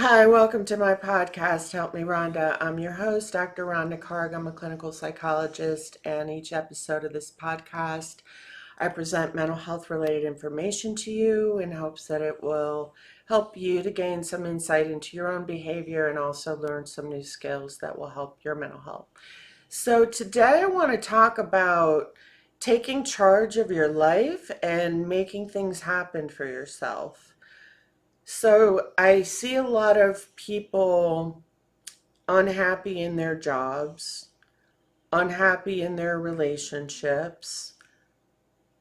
Hi, welcome to my podcast, Help Me Rhonda. I'm your host, Dr. Rhonda Karg. I'm a clinical psychologist, and each episode of this podcast, I present mental health related information to you in hopes that it will help you to gain some insight into your own behavior and also learn some new skills that will help your mental health. So, today I want to talk about taking charge of your life and making things happen for yourself. So I see a lot of people unhappy in their jobs, unhappy in their relationships,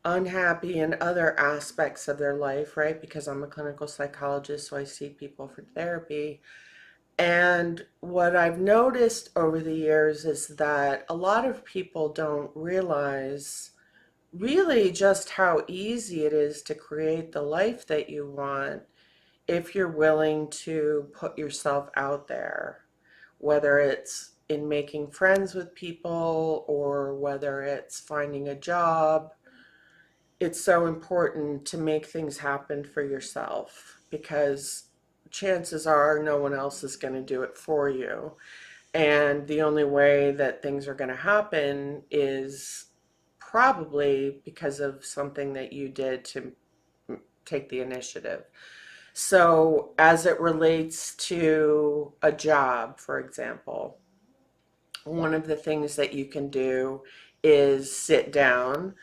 unhappy in other aspects of their life, right? Because I'm a clinical psychologist, so I see people for therapy. And what I've noticed over the years is that a lot of people don't realize really just how easy it is to create the life that you want if you're willing to put yourself out there, whether it's in making friends with people or whether it's finding a job. It's so important to make things happen for yourself because chances are no one else is going to do it for you. And the only way that things are going to happen is probably because of something that you did to take the initiative. So, as it relates to a job, for example, one of the things that you can do is sit down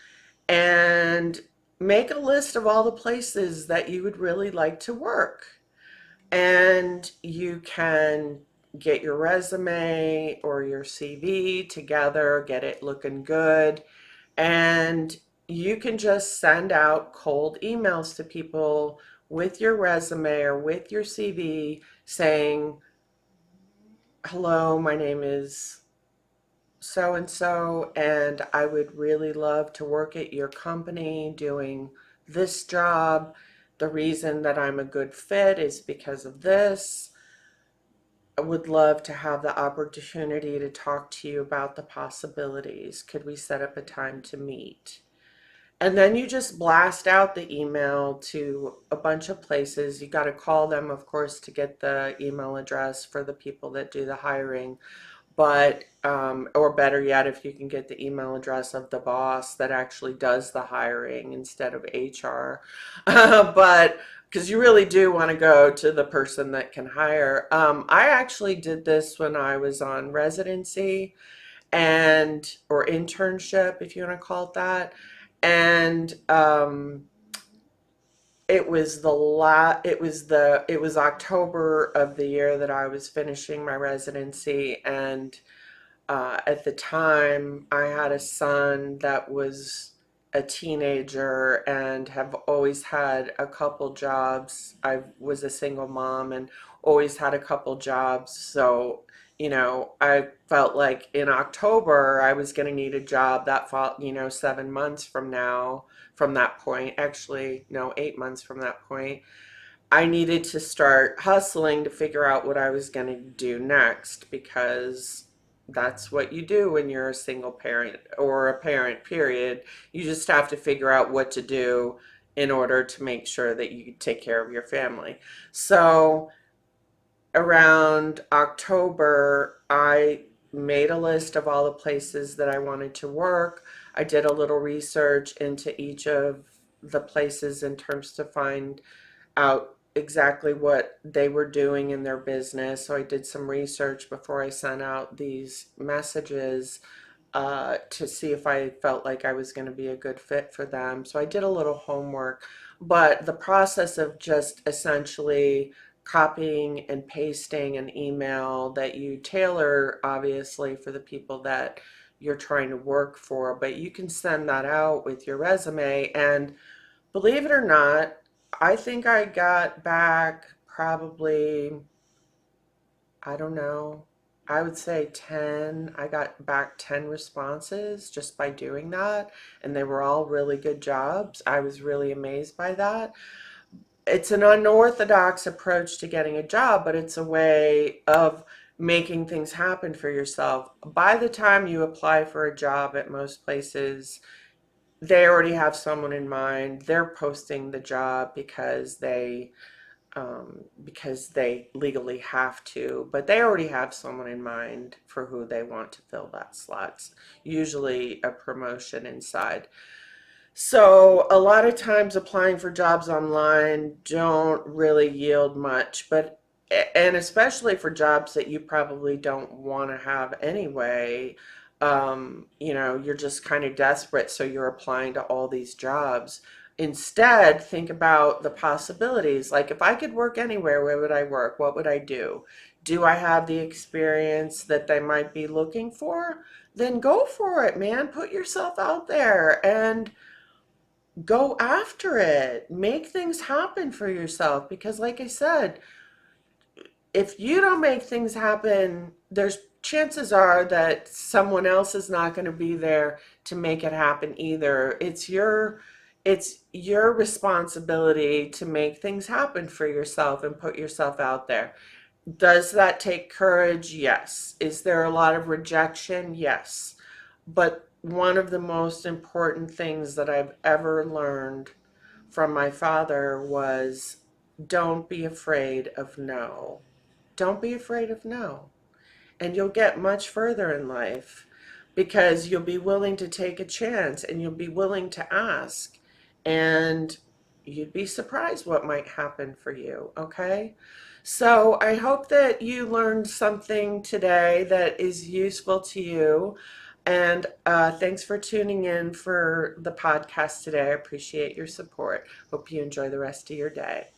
and make a list of all the places that you would really like to work. And you can get your resume or your CV together, get it looking good, and you can just send out cold emails to people with your resume or with your CV saying, hello, my name is so and so, and I would really love to work at your company doing this job. The reason that I'm a good fit is because of this. I would love to have the opportunity to talk to you about the possibilities. Could we set up a time to meet? And then you just blast out the email to a bunch of places. You got to call them, of course, to get the email address for the people that do the hiring. But, or better yet, if you can get the email address of the boss that actually does the hiring instead of HR. But because you really do want to go to the person that can hire. I actually did this when I was on residency and or internship, if you want to call it that. And it was October of the year that I was finishing my residency, and at the time I had a son that was a teenager and have always had a couple jobs. I was a single mom and always had a couple jobs. So, I felt like in October I was going to need a job that fall, 7 months from now, from that point, actually, no, 8 months from that point. I needed to start hustling to figure out what I was going to do next because that's what you do when you're a single parent or a parent, period. You just have to figure out what to do in order to make sure that you take care of your family. So around October, I made a list of all the places that I wanted to work. I did a little research into each of the places in terms to find out exactly what they were doing in their business. So I did some research before I sent out these messages to see if I felt like I was going to be a good fit for them. So I did a little homework, but the process of just essentially copying and pasting an email that you tailor obviously for the people that you're trying to work for, but you can send that out with your resume. And believe it or not, I think I got back probably, I don't know, I would say 10. I got back 10 responses just by doing that, and they were all really good jobs. I was really amazed by that. It's an unorthodox approach to getting a job, but it's a way of making things happen for yourself. By the time you apply for a job at most places, they already have someone in mind. They're posting the job because they because they legally have to, but they already have someone in mind for who they want to fill that slot, usually a promotion inside. So a lot of times applying for jobs online don't really yield much, but and especially for jobs that you probably don't want to have anyway, you're just kind of desperate, so you're applying to all these jobs. Instead, think about the possibilities. Like, if I could work anywhere, where would I work? What would I do? Do I have the experience that they might be looking for? Then go for it, man. Put yourself out there and go after it. Make things happen for yourself because, like I said, if you don't make things happen, there's chances are that someone else is not going to be there to make it happen either. It's your responsibility to make things happen for yourself and put yourself out there. Does that take courage? Yes. Is there a lot of rejection? Yes. But one of the most important things that I've ever learned from my father was don't be afraid of no. Don't be afraid of no. And you'll get much further in life because you'll be willing to take a chance and you'll be willing to ask. And you'd be surprised what might happen for you, okay? So I hope that you learned something today that is useful to you. And thanks for tuning in for the podcast today. I appreciate your support. Hope you enjoy the rest of your day.